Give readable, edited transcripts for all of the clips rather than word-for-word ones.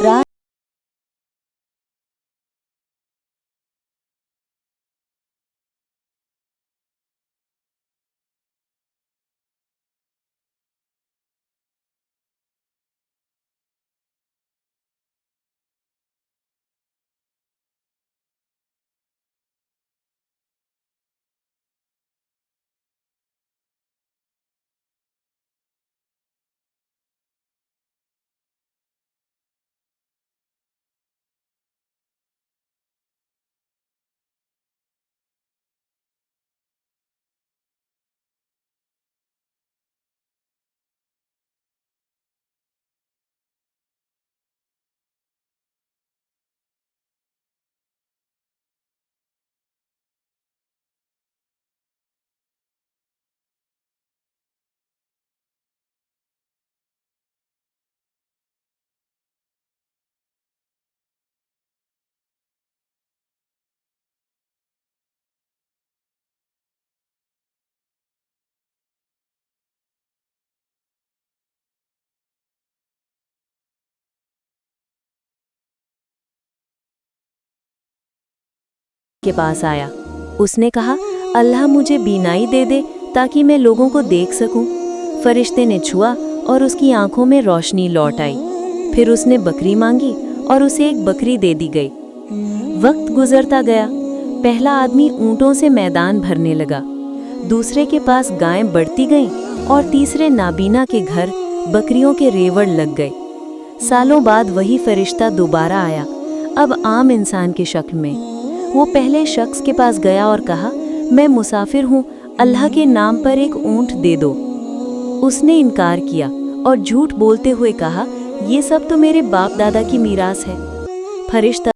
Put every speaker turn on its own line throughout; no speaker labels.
रात के पास आया। उसने कहा, अल्लाह मुझे बीनाई दे दे ताकि मैं लोगों को देख सकूं। फरिश्ते ने छुआ और उसकी आंखों में रोशनी लौट आई। फिर उसने बकरी मांगी और उसे एक बकरी दे दी गई। वक्त गुजरता गया। पहला आदमी ऊंटों से मैदान भरने लगा, दूसरे के पास गायें बढ़ती गईं और तीसरे नाबीना के घर बकरियों के रेवड़ लग गए। सालों बाद वही फरिश्ता दोबारा आया, अब आम इंसान की शक्ल में। वो पहले शख्स के पास गया और कहा, मैं मुसाफिर हूँ, अल्लाह के नाम पर एक ऊंट दे दो। उसने इनकार किया और झूठ बोलते हुए कहा, ये सब तो मेरे बाप दादा की मीरास है। फरिश्ता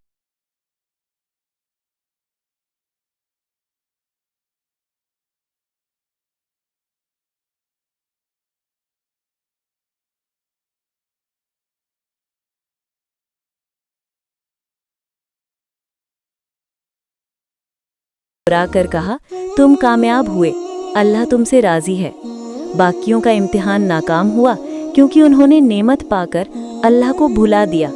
कर कहा, तुम कामयाब हुए, अल्लाह तुमसे राजी है। बाकियों का इम्तिहान नाकाम हुआ क्योंकि उन्होंने नेमत पाकर अल्लाह को भुला दिया।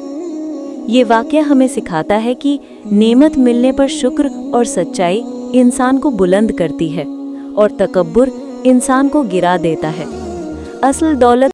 ये वाक़या हमें सिखाता है कि नेमत मिलने पर शुक्र और सच्चाई इंसान को बुलंद करती है और तकब्बुर इंसान को गिरा देता है। असल दौलत